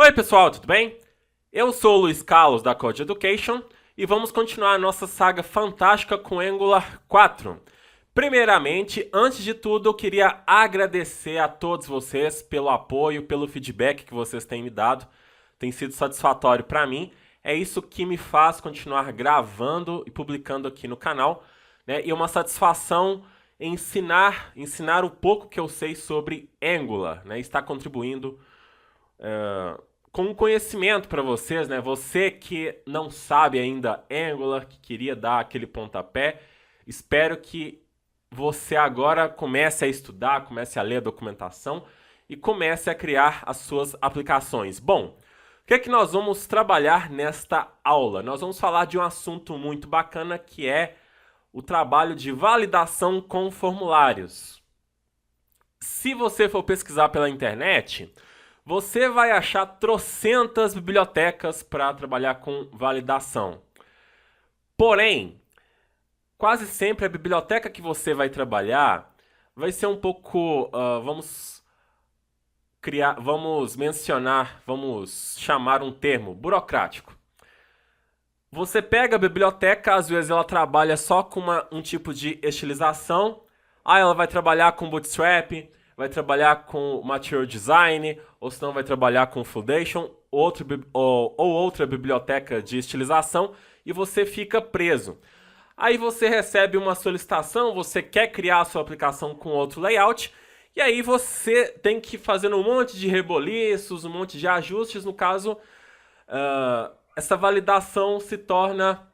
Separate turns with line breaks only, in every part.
Oi pessoal, tudo bem? Eu sou o Luiz Carlos da Code Education e vamos continuar a nossa saga fantástica com Angular 4. Primeiramente, antes de tudo, eu queria agradecer a todos vocês pelo apoio, pelo feedback que vocês têm me dado. Tem sido satisfatório para mim. É isso que me faz continuar gravando e publicando aqui no canal, né? E uma satisfação em ensinar o pouco que eu sei sobre Angular, né? Está contribuindo com conhecimento para vocês, né? Você que não sabe ainda Angular, que queria dar aquele pontapé, espero que você agora comece a estudar, comece a ler a documentação e comece a criar as suas aplicações. Bom, o que é que nós vamos trabalhar nesta aula? Nós vamos falar de um assunto muito bacana que é o trabalho de validação com formulários. Se você for pesquisar pela internet, você vai achar trocentas bibliotecas para trabalhar com validação. Porém, quase sempre a biblioteca que você vai trabalhar vai ser um pouco, vamos chamar um termo burocrático. Você pega a biblioteca, às vezes ela trabalha só com um tipo de estilização. Ela vai trabalhar com Bootstrap, vai trabalhar com Material Design, ou senão vai trabalhar com Foundation, ou outra biblioteca de estilização, e você fica preso. Aí você recebe uma solicitação, você quer criar a sua aplicação com outro layout, e aí você tem que fazer um monte de reboliços, um monte de ajustes. No caso, essa validação se torna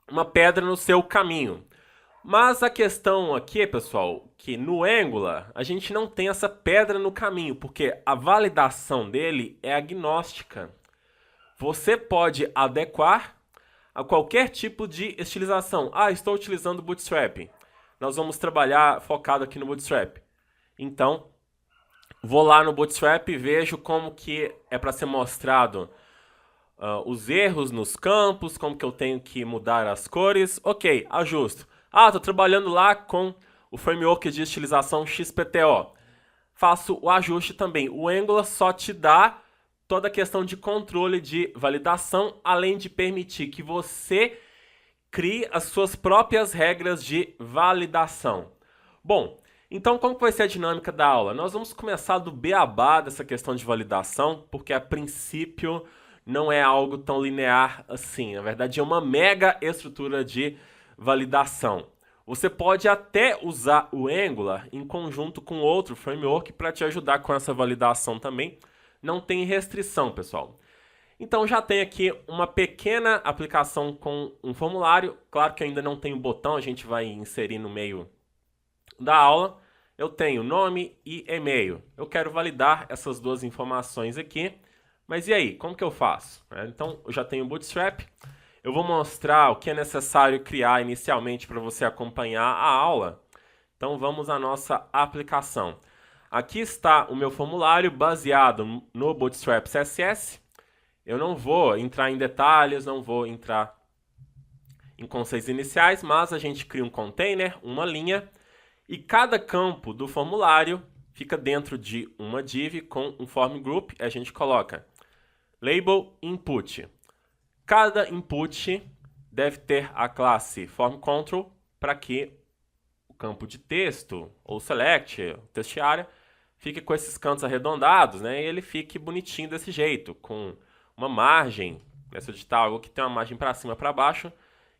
uma pedra no seu caminho. Mas a questão aqui, pessoal, que no Angular a gente não tem essa pedra no caminho, porque a validação dele é agnóstica. Você pode adequar a qualquer tipo de estilização. Estou utilizando o Bootstrap. Nós vamos trabalhar focado aqui no Bootstrap. Então, vou lá no Bootstrap e vejo como que é para ser mostrado os erros nos campos, como que eu tenho que mudar as cores. Ok, ajusto. Estou trabalhando lá com o framework de estilização XPTO. Faço o ajuste também. O Angular só te dá toda a questão de controle de validação, além de permitir que você crie as suas próprias regras de validação. Bom, então como vai ser a dinâmica da aula? Nós vamos começar do beabá dessa questão de validação, porque a princípio não é algo tão linear assim. Na verdade, é uma mega estrutura de validação. Você pode até usar o Angular em conjunto com outro framework para te ajudar com essa validação também. Não tem restrição, pessoal. Então já tem aqui uma pequena aplicação com um formulário. Claro que ainda não tem o botão, a gente vai inserir no meio da aula. Eu tenho nome e e-mail. Eu quero validar essas duas informações aqui. Mas e aí, como que eu faço? Então eu já tenho o Bootstrap. Eu vou mostrar o que é necessário criar inicialmente para você acompanhar a aula. Então vamos à nossa aplicação. Aqui está o meu formulário baseado no Bootstrap CSS. Eu não vou entrar em detalhes, não vou entrar em conceitos iniciais, mas a gente cria um container, uma linha, e cada campo do formulário fica dentro de uma div com um form group. A gente coloca label input. Cada input deve ter a classe formControl para que o campo de texto, ou select, text area, fique com esses cantos arredondados, né? E ele fique bonitinho desse jeito, com uma margem, nessa digital, algo que tem uma margem para cima, para baixo,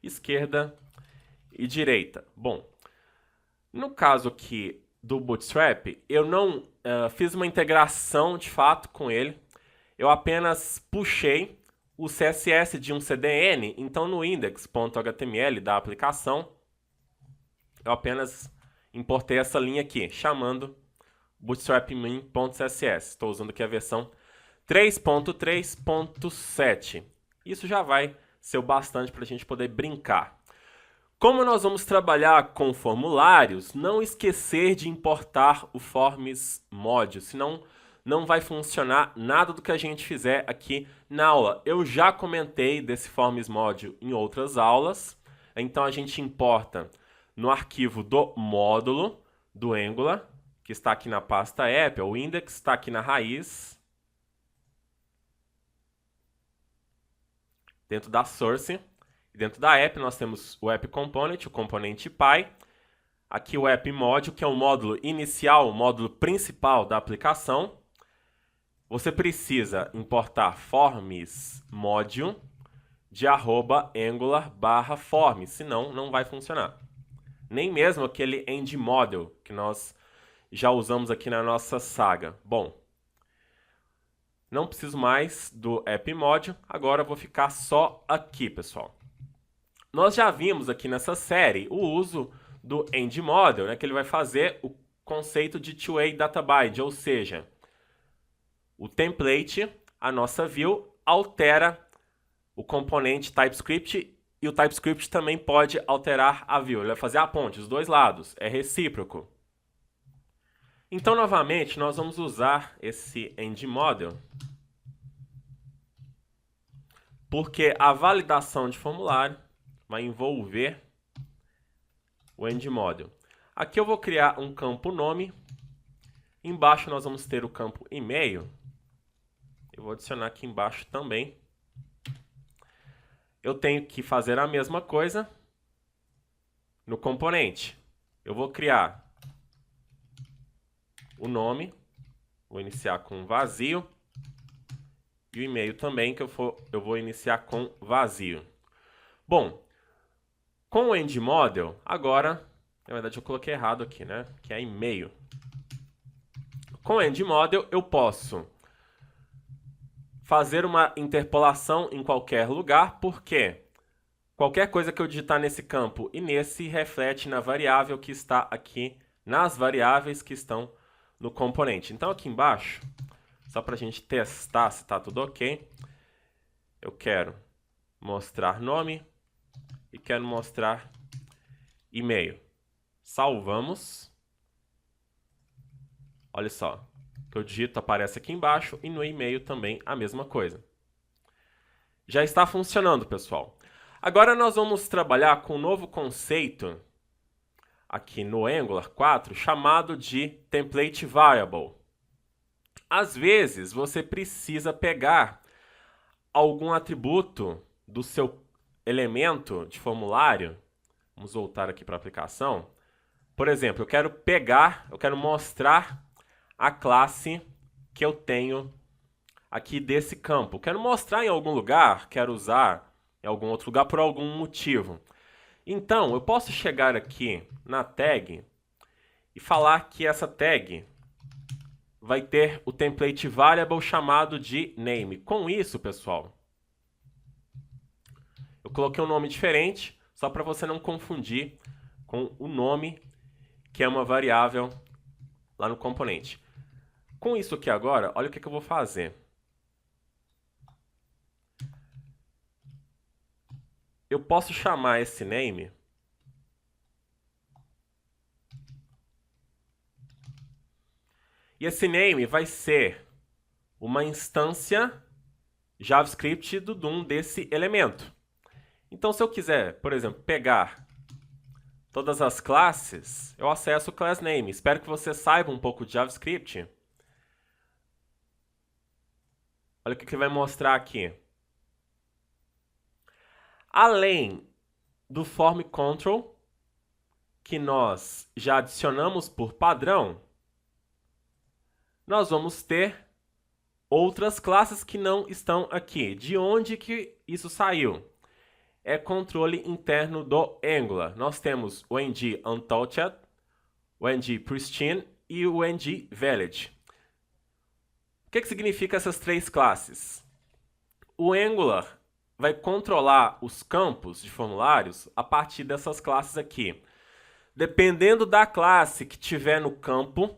esquerda e direita. Bom, no caso aqui do Bootstrap, eu não fiz uma integração de fato com ele, eu apenas puxei o CSS de um CDN, então no index.html da aplicação, eu apenas importei essa linha aqui, chamando bootstrap-min.css. Estou usando aqui a versão 3.3.7. Isso já vai ser o bastante para a gente poder brincar. Como nós vamos trabalhar com formulários, não esquecer de importar o Forms Module, senão não vai funcionar nada do que a gente fizer aqui na aula. Eu já comentei desse Forms Module em outras aulas, então a gente importa no arquivo do módulo do Angular, que está aqui na pasta app, o index está aqui na raiz. dentro da source. E dentro da app nós temos o app component, o componente Py. Aqui o app module, que é o módulo inicial, o módulo principal da aplicação. Você precisa importar forms module de @angular/forms, senão não vai funcionar. Nem mesmo aquele end model que nós já usamos aqui na nossa saga. Bom, não preciso mais do app module, agora eu vou ficar só aqui, pessoal. Nós já vimos aqui nessa série o uso do end model, né, que ele vai fazer o conceito de two-way data bind, ou seja, o template, a nossa view, altera o componente TypeScript e o TypeScript também pode alterar a view. Ele vai fazer a ponte, os dois lados, é recíproco. Então, novamente, nós vamos usar esse end model porque a validação de formulário vai envolver o end model. Aqui eu vou criar um campo nome. Embaixo nós vamos ter o campo e-mail. Eu vou adicionar aqui embaixo também. Eu tenho que fazer a mesma coisa no componente. Eu vou criar o nome, vou iniciar com vazio, e o e-mail também, que eu vou iniciar com vazio. Bom, com o end model, agora, na verdade eu coloquei errado aqui, né? Que é e-mail. Com o end model, eu posso fazer uma interpolação em qualquer lugar, porque qualquer coisa que eu digitar nesse campo e nesse reflete na variável que está aqui, nas variáveis que estão no componente. Então aqui embaixo, só para a gente testar se está tudo ok, eu quero mostrar nome e quero mostrar e-mail. Salvamos. Olha só. Que eu digito aparece aqui embaixo e no e-mail também a mesma coisa. Já está funcionando, pessoal. Agora nós vamos trabalhar com um novo conceito aqui no Angular 4 chamado de Template Variable. Às vezes você precisa pegar algum atributo do seu elemento de formulário. Vamos voltar aqui para a aplicação. Por exemplo, eu quero mostrar a classe que eu tenho aqui desse campo. Quero mostrar em algum lugar, quero usar em algum outro lugar por algum motivo. Então, eu posso chegar aqui na tag e falar que essa tag vai ter o template variable chamado de name. Com isso, pessoal, eu coloquei um nome diferente, só para você não confundir com o nome, que é uma variável lá no componente. Com isso aqui agora, olha o que eu vou fazer. Eu posso chamar esse name e esse name vai ser uma instância JavaScript do DOM desse elemento. Então, se eu quiser, por exemplo, pegar todas as classes, eu acesso o class name. Espero que você saiba um pouco de JavaScript. Olha o que ele vai mostrar aqui. Além do form control, que nós já adicionamos por padrão, nós vamos ter outras classes que não estão aqui. De onde que isso saiu? É controle interno do Angular. Nós temos o ng untouched, o ng pristine e o ng valid. O que significa essas três classes? O Angular vai controlar os campos de formulários a partir dessas classes aqui. Dependendo da classe que tiver no campo,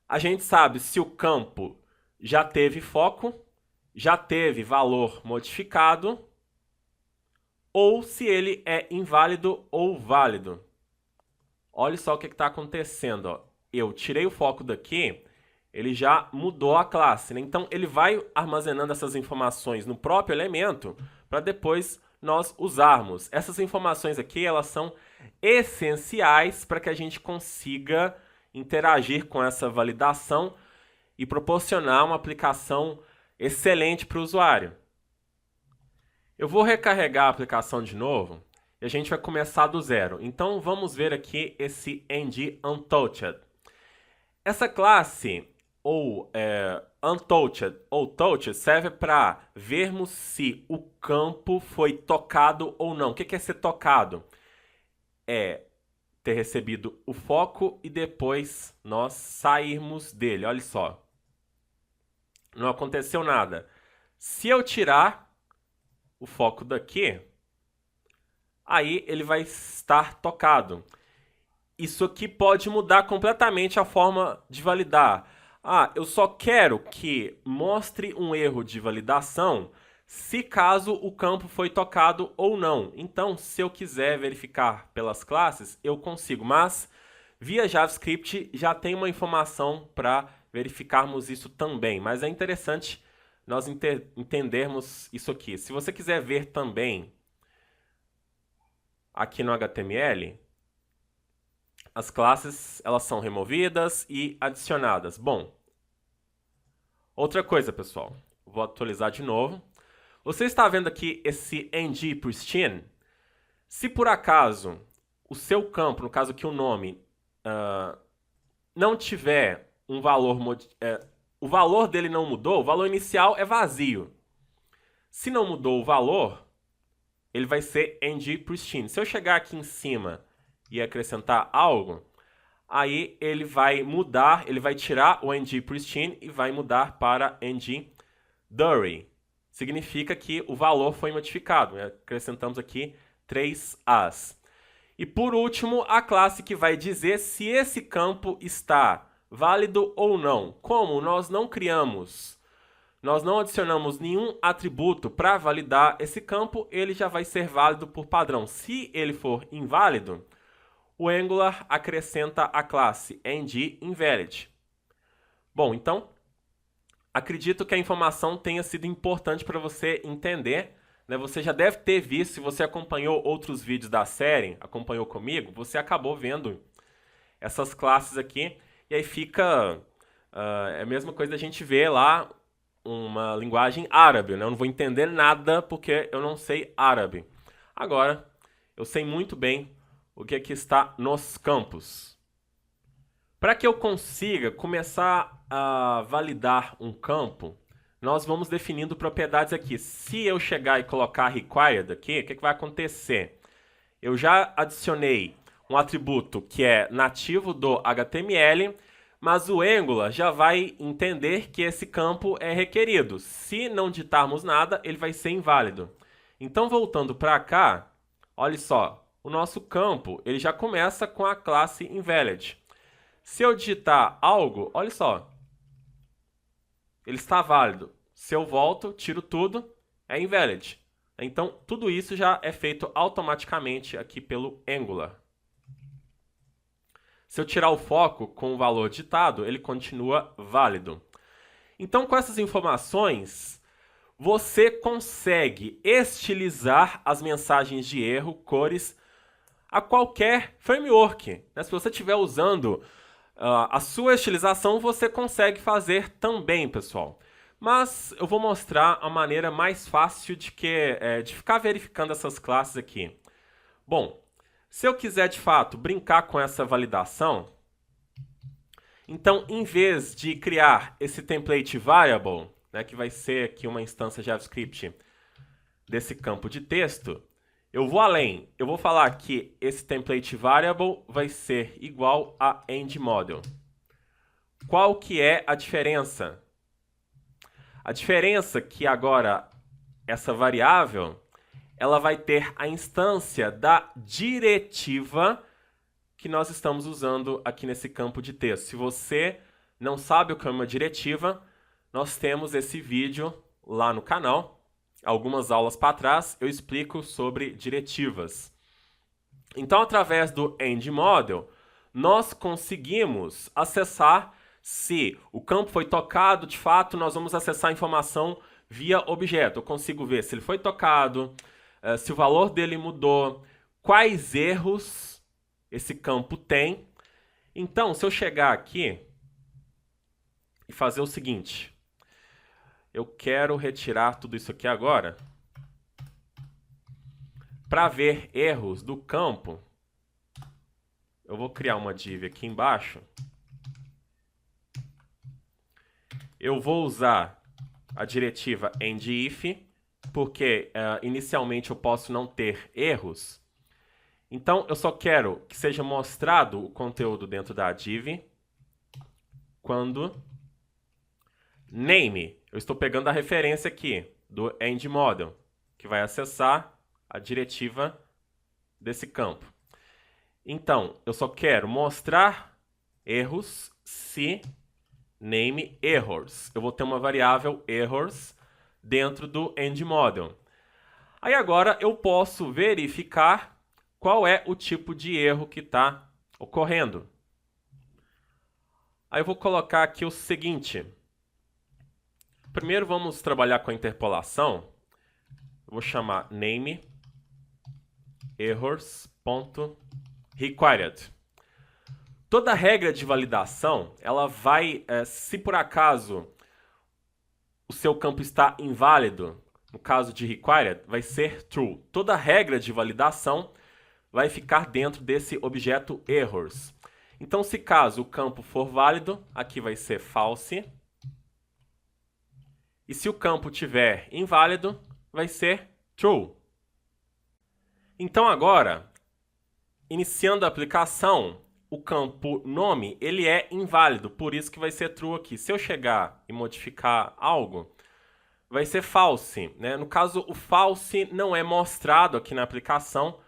a gente sabe se o campo já teve foco, já teve valor modificado, ou se ele é inválido ou válido. Olha só o que está acontecendo. Ó. Eu tirei o foco daqui, ele já mudou a classe. Né? Então, ele vai armazenando essas informações no próprio elemento para depois nós usarmos. Essas informações aqui, elas são essenciais para que a gente consiga interagir com essa validação e proporcionar uma aplicação excelente para o usuário. Eu vou recarregar a aplicação de novo e a gente vai começar do zero. Então vamos ver aqui esse NG_Untouched. Essa classe, ou Untouched ou Touched, serve para vermos se o campo foi tocado ou não. O que é ser tocado? É ter recebido o foco e depois nós sairmos dele. Olha só. Não aconteceu nada. Se eu tirar o foco daqui, aí ele vai estar tocado. Isso aqui pode mudar completamente a forma de validar. Ah, eu só quero que mostre um erro de validação se caso o campo foi tocado ou não. Então, se eu quiser verificar pelas classes, eu consigo. Mas, via JavaScript, já tem uma informação para verificarmos isso também. Mas é interessante nós entendermos isso aqui. Se você quiser ver também aqui no HTML, as classes elas são removidas e adicionadas. Bom, outra coisa, pessoal. Vou atualizar de novo. Você está vendo aqui esse ngPristine? Se por acaso o seu campo, no caso aqui o nome, não tiver um valor, o valor dele não mudou, o valor inicial é vazio. Se não mudou o valor, ele vai ser ngPristine. Se eu chegar aqui em cima e acrescentar algo, aí ele vai mudar, ele vai tirar o ngPristine e vai mudar para ngDurry. Significa que o valor foi modificado. Acrescentamos aqui 3 As. E por último, a classe que vai dizer se esse campo está válido ou não. Como nós não adicionamos nenhum atributo para validar esse campo, ele já vai ser válido por padrão. Se ele for inválido, o Angular acrescenta a classe ngInvalid. Bom, então, acredito que a informação tenha sido importante para você entender. Né? Você já deve ter visto, se você acompanhou outros vídeos da série, acompanhou comigo, você acabou vendo essas classes aqui. E aí fica é a mesma coisa da gente ver lá uma linguagem árabe. Né? Eu não vou entender nada porque eu não sei árabe. Agora, eu sei muito bem o que é que está nos campos. Para que eu consiga começar a validar um campo, nós vamos definindo propriedades aqui. Se eu chegar e colocar required aqui, o que vai acontecer? Eu já adicionei um atributo que é nativo do HTML, mas o Angular já vai entender que esse campo é requerido. Se não digitarmos nada, ele vai ser inválido. Então, voltando para cá, olha só, o nosso campo ele já começa com a classe invalid. Se eu digitar algo, olha só, ele está válido. Se eu volto, tiro tudo, é invalid. Então, tudo isso já é feito automaticamente aqui pelo Angular. Se eu tirar o foco com o valor digitado, ele continua válido. Então, com essas informações, você consegue estilizar as mensagens de erro, cores, a qualquer framework. Se você estiver usando a sua estilização, você consegue fazer também, pessoal. Mas eu vou mostrar a maneira mais fácil de ficar verificando essas classes aqui. Bom, se eu quiser de fato brincar com essa validação, então em vez de criar esse template variable, né, que vai ser aqui uma instância JavaScript desse campo de texto, eu vou além. Eu vou falar que esse template variable vai ser igual a endModel. Qual que é a diferença? A diferença é que agora essa variável ela vai ter a instância da diretiva que nós estamos usando aqui nesse campo de texto. Se você não sabe o que é uma diretiva, nós temos esse vídeo lá no canal. Algumas aulas para trás eu explico sobre diretivas. Então, através do endModel, nós conseguimos acessar se o campo foi tocado. De fato, nós vamos acessar a informação via objeto. Eu consigo ver se ele foi tocado, se o valor dele mudou, quais erros esse campo tem. Então, se eu chegar aqui e fazer o seguinte, eu quero retirar tudo isso aqui agora. para ver erros do campo, eu vou criar uma div aqui embaixo. Eu vou usar a diretiva endIf, porque inicialmente eu posso não ter erros. Então, eu só quero que seja mostrado o conteúdo dentro da div quando name. Eu estou pegando a referência aqui do endModel, que vai acessar a diretiva desse campo. Então, eu só quero mostrar erros se name errors. Eu vou ter uma variável errors dentro do endModel. Aí agora eu posso verificar qual é o tipo de erro que está ocorrendo. Aí eu vou colocar aqui o seguinte. Primeiro vamos trabalhar com a interpolação. Eu vou chamar name errors.required. Toda regra de validação, ela vai, se por acaso o seu campo está inválido, no caso de required, vai ser true. Toda regra de validação vai ficar dentro desse objeto errors. Então, se caso o campo for válido, aqui vai ser false. E se o campo tiver inválido, vai ser true. Então agora, iniciando a aplicação, o campo nome ele é inválido, por isso que vai ser true aqui. Se eu chegar e modificar algo, vai ser false, né? No caso, o false não é mostrado aqui na aplicação,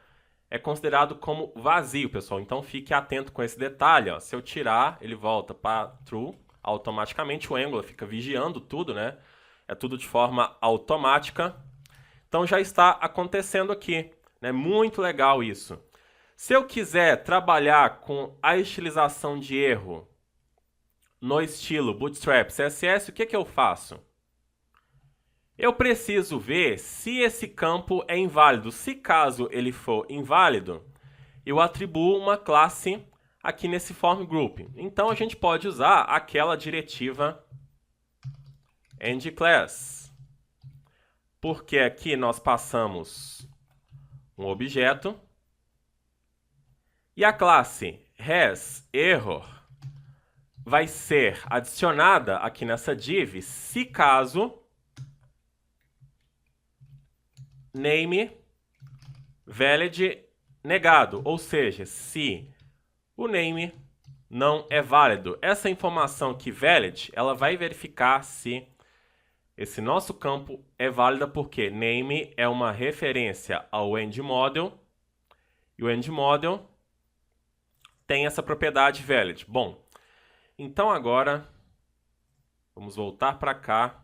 é considerado como vazio, pessoal. Então fique atento com esse detalhe. Ó. Se eu tirar, ele volta para true automaticamente. O Angular fica vigiando tudo, né? É tudo de forma automática. Então já está acontecendo aqui, né? Muito legal isso. Se eu quiser trabalhar com a estilização de erro no estilo Bootstrap CSS, o que eu faço? Eu preciso ver se esse campo é inválido. Se caso ele for inválido, eu atribuo uma classe aqui nesse form group. Então a gente pode usar aquela diretiva endClass. Porque aqui nós passamos um objeto e a classe hasError vai ser adicionada aqui nessa div se caso name valid negado, ou seja, se o name não é válido. Essa informação aqui valid, ela vai verificar se esse nosso campo é válida porque name é uma referência ao endModel e o endModel tem essa propriedade valid. Bom, então agora vamos voltar para cá.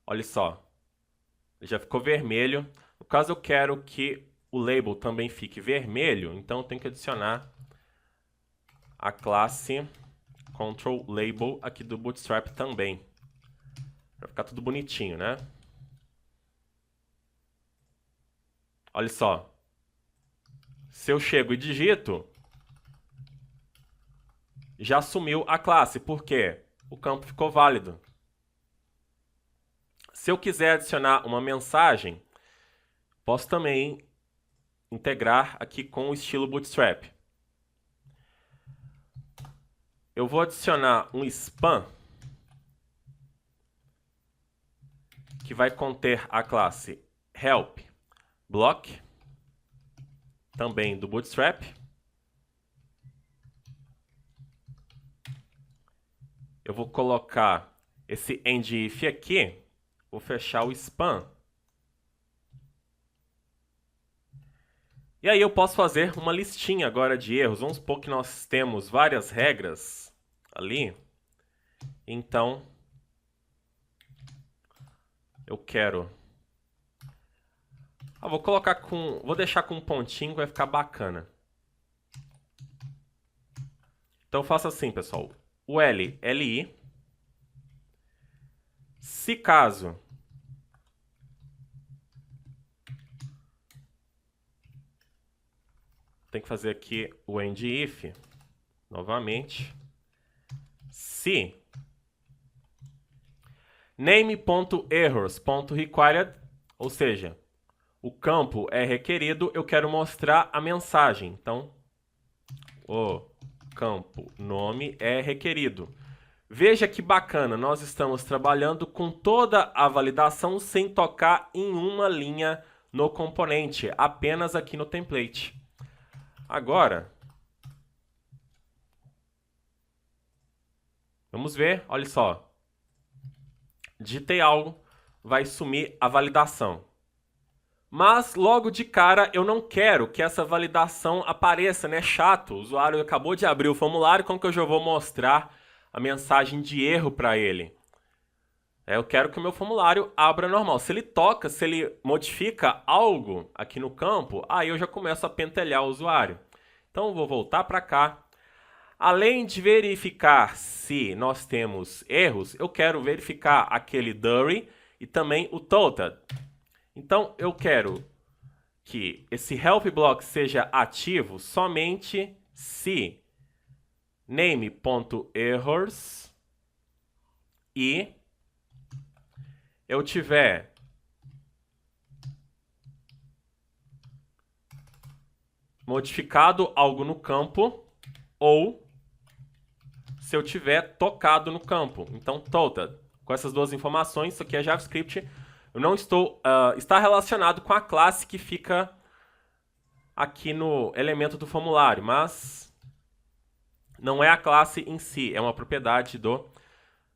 Olha só, já ficou vermelho. No caso eu quero que o label também fique vermelho, então eu tenho que adicionar a classe controlLabel aqui do Bootstrap também. Para ficar tudo bonitinho, né? Olha só. Se eu chego e digito, já assumiu a classe. Por quê? O campo ficou válido. Se eu quiser adicionar uma mensagem, posso também integrar aqui com o estilo Bootstrap. Eu vou adicionar um span que vai conter a classe help block, também do Bootstrap. Eu vou colocar esse endIf aqui, vou fechar o span. E aí eu posso fazer uma listinha agora de erros. Vamos supor que nós temos várias regras ali. Então, eu quero... vou deixar com um pontinho, vai ficar bacana. Então eu faço assim, pessoal. O li. Se caso tem que fazer aqui o endIf novamente. Se name.errors.required, ou seja, o campo é requerido, eu quero mostrar a mensagem. Então, o campo nome é requerido. Veja que bacana, nós estamos trabalhando com toda a validação sem tocar em uma linha no componente, apenas aqui no template. Agora, vamos ver, olha só. Digitei algo, vai sumir a validação. Mas logo de cara eu não quero que essa validação apareça, né? Chato, o usuário acabou de abrir o formulário, como que eu já vou mostrar a mensagem de erro para ele? Eu quero que o meu formulário abra normal. Se ele toca, se ele modifica algo aqui no campo, aí eu já começo a pentelhar o usuário. Então eu vou voltar para cá. Além de verificar se nós temos erros, eu quero verificar aquele Dury e também o Total. Então eu quero que esse help block seja ativo somente se name.errors e eu tiver modificado algo no campo ou se eu tiver tocado no campo. Então, total. Com essas duas informações, isso aqui é JavaScript. Eu não estou... está relacionado com a classe que fica aqui no elemento do formulário, mas não é a classe em si, é uma propriedade do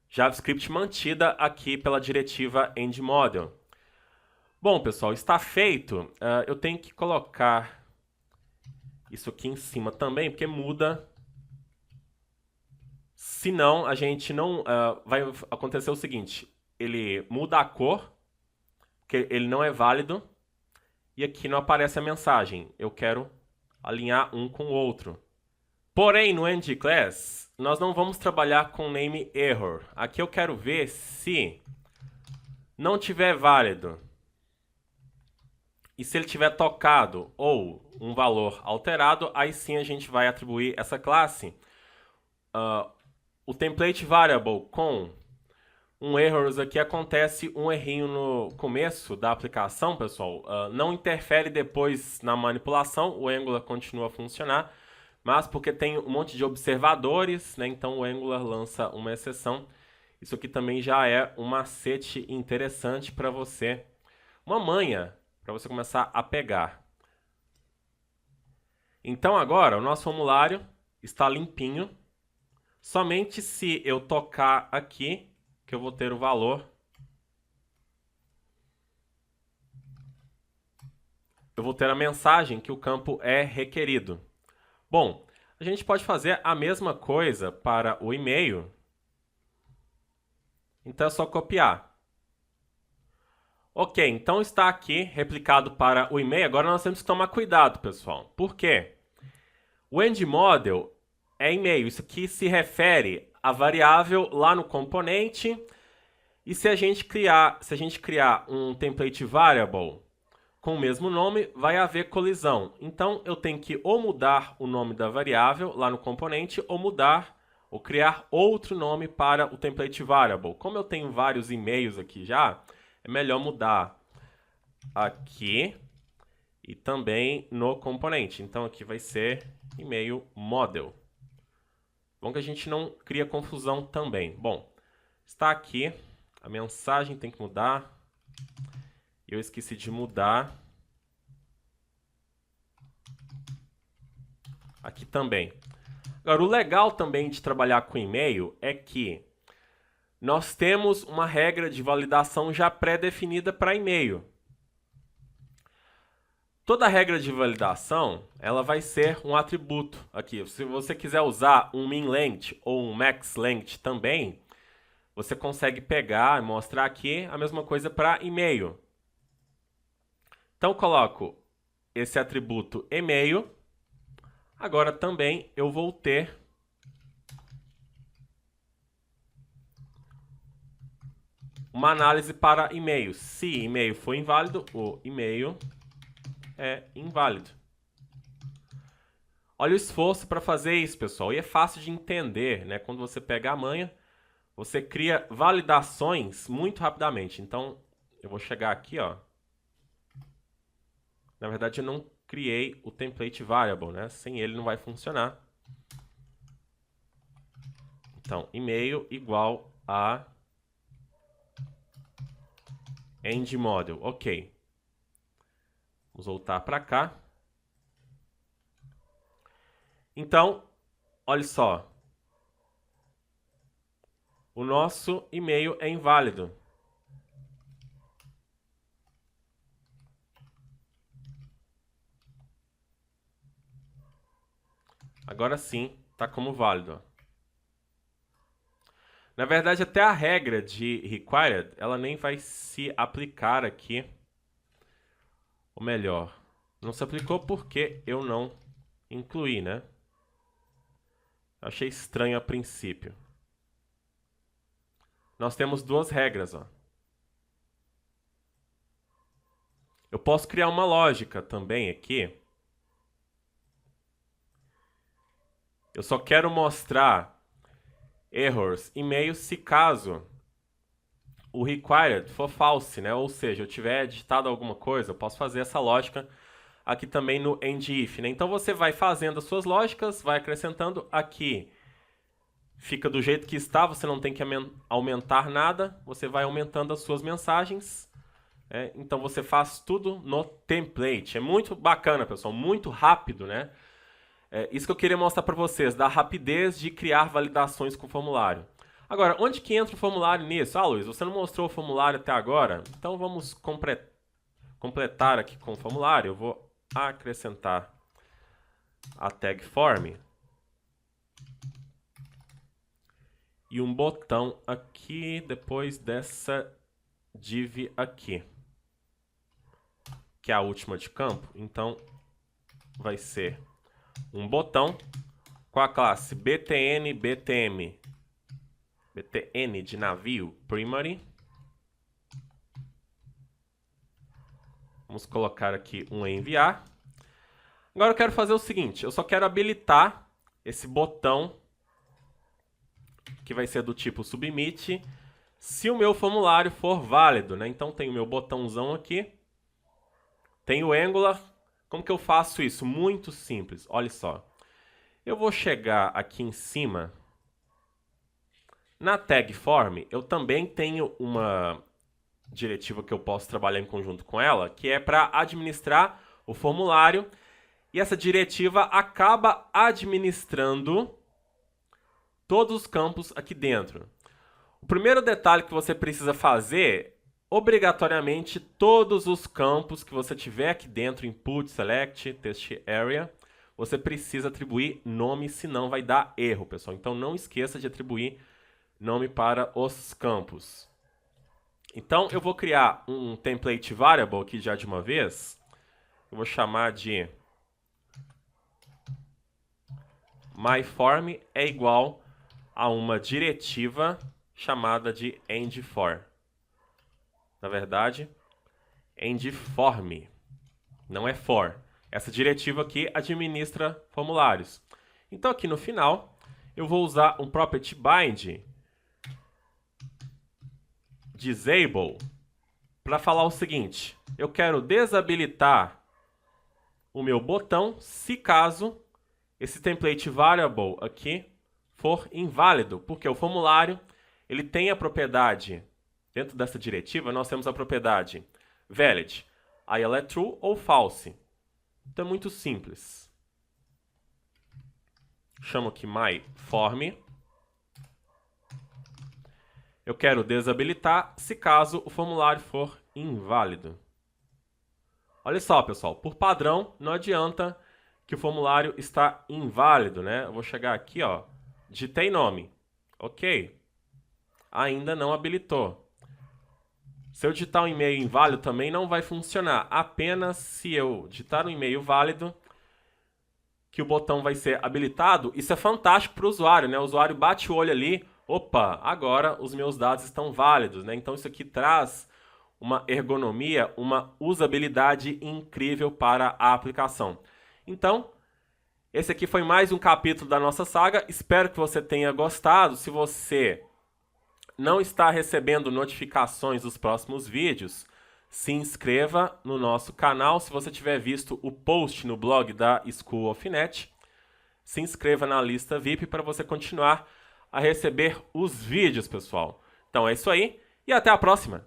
JavaScript mantida aqui pela diretiva endModel. Bom, pessoal, está feito. Eu tenho que colocar isso aqui em cima também, porque muda. Senão, a gente não... vai acontecer o seguinte, ele muda a cor, porque ele não é válido, e aqui não aparece a mensagem. Eu quero alinhar um com o outro. Porém, no endClass, nós não vamos trabalhar com name error. Aqui eu quero ver se não tiver válido e se ele tiver tocado ou um valor alterado, aí sim a gente vai atribuir essa classe. O template variable com um errors aqui acontece um errinho no começo da aplicação, pessoal. Não interfere depois na manipulação, o Angular continua a funcionar. Mas porque tem um monte de observadores, né? Então o Angular lança uma exceção. Isso aqui também já é um macete interessante para você, uma manha para você começar a pegar. Então agora o nosso formulário está limpinho. Somente se eu tocar aqui que eu vou ter o valor. Eu vou ter a mensagem que o campo é requerido. Bom, a gente pode fazer a mesma coisa para o e-mail. Então é só copiar. Ok, então está aqui replicado para o e-mail. Agora nós temos que tomar cuidado, pessoal. Por quê? O endModel é e-mail. Isso aqui se refere à variável lá no componente. E se a gente criar um template variable com o mesmo nome, vai haver colisão. Então, eu tenho que ou mudar o nome da variável lá no componente, ou criar outro nome para o template variable. Como eu tenho vários e-mails aqui já, é melhor mudar aqui e também no componente. Então, aqui vai ser e-mail model. Bom que a gente não cria confusão também. Bom, está aqui. A mensagem tem que mudar. Eu esqueci de mudar. Aqui também. Agora, o legal também de trabalhar com e-mail é que nós temos uma regra de validação já pré-definida para e-mail. Toda regra de validação, ela vai ser um atributo aqui. Se você quiser usar um min_length ou um max_length também, você consegue pegar e mostrar aqui a mesma coisa para e-mail. Então, eu coloco esse atributo e-mail. Agora também eu vou ter uma análise para e-mail. Se e-mail for inválido, o e-mail é inválido. Olha o esforço para fazer isso, pessoal. E é fácil de entender, né? Quando você pega a manha, você cria validações muito rapidamente. Então, eu vou chegar aqui, ó. Na verdade, eu não criei o template variable, né? Sem ele não vai funcionar. Então, e-mail igual a endModel. Ok. Vamos voltar para cá. Então, olha só. O nosso e-mail é inválido. Agora sim, está como válido. Na verdade, até a regra de required, ela nem vai se aplicar aqui. Ou melhor, não se aplicou porque eu não incluí, né? Achei estranho a princípio. Nós temos duas regras, ó. Eu posso criar uma lógica também aqui. Eu só quero mostrar errors e-mail se caso o required for false, né? Ou seja, eu tiver digitado alguma coisa, eu posso fazer essa lógica aqui também no end-if, né? Então você vai fazendo as suas lógicas, vai acrescentando aqui. Fica do jeito que está, você não tem que aumentar nada, você vai aumentando as suas mensagens. Então você faz tudo no template. É muito bacana, pessoal, muito rápido, né? Isso que eu queria mostrar para vocês, da rapidez de criar validações com o formulário. Agora, onde que entra o formulário nisso? Ah, Luiz, você não mostrou o formulário até agora? Então vamos completar aqui com o formulário. Eu vou acrescentar a tag form e um botão aqui depois dessa div aqui, que é a última de campo. Então vai ser um botão com a classe btn de navio primary. Vamos colocar aqui um enviar. Agora eu quero fazer o seguinte, eu só quero habilitar esse botão que vai ser do tipo submit se o meu formulário for válido, né? Então tem o meu botãozão aqui, tem o Angular. Como que eu faço isso? Muito simples, olha só. Eu vou chegar aqui em cima. Na tag form, eu também tenho uma diretiva que eu posso trabalhar em conjunto com ela, que é para administrar o formulário. E essa diretiva acaba administrando todos os campos aqui dentro. O primeiro detalhe que você precisa fazer, obrigatoriamente, todos os campos que você tiver aqui dentro, input, select, test area, você precisa atribuir nome, senão vai dar erro, pessoal. Então não esqueça de atribuir nome para os campos. Então eu vou criar um template variable aqui já de uma vez. Eu vou chamar de myForm é igual a uma diretiva chamada de endFor. Na verdade, endForm, não é for. Essa diretiva aqui administra formulários. Então aqui no final, eu vou usar um property bind disable para falar o seguinte: eu quero desabilitar o meu botão se caso esse template variable aqui for inválido, porque o formulário ele tem a propriedade, dentro dessa diretiva nós temos a propriedade valid, aí ela é true ou false. Então é muito simples. Chamo aqui myForm. Eu quero desabilitar se caso o formulário for inválido. Olha só, pessoal, por padrão, não adianta que o formulário está inválido, né? Eu vou chegar aqui, ó, digitei nome. Ok. Ainda não habilitou. Se eu digitar um e-mail inválido também não vai funcionar. Apenas se eu digitar um e-mail válido, que o botão vai ser habilitado. Isso é fantástico para o usuário, né? O usuário bate o olho ali, opa, agora os meus dados estão válidos, né? Então isso aqui traz uma ergonomia, uma usabilidade incrível para a aplicação. Então, esse aqui foi mais um capítulo da nossa saga. Espero que você tenha gostado. Se você não está recebendo notificações dos próximos vídeos, se inscreva no nosso canal. Se você tiver visto o post no blog da School of Net, se inscreva na lista VIP para você continuar a receber os vídeos, pessoal. Então é isso aí e até a próxima!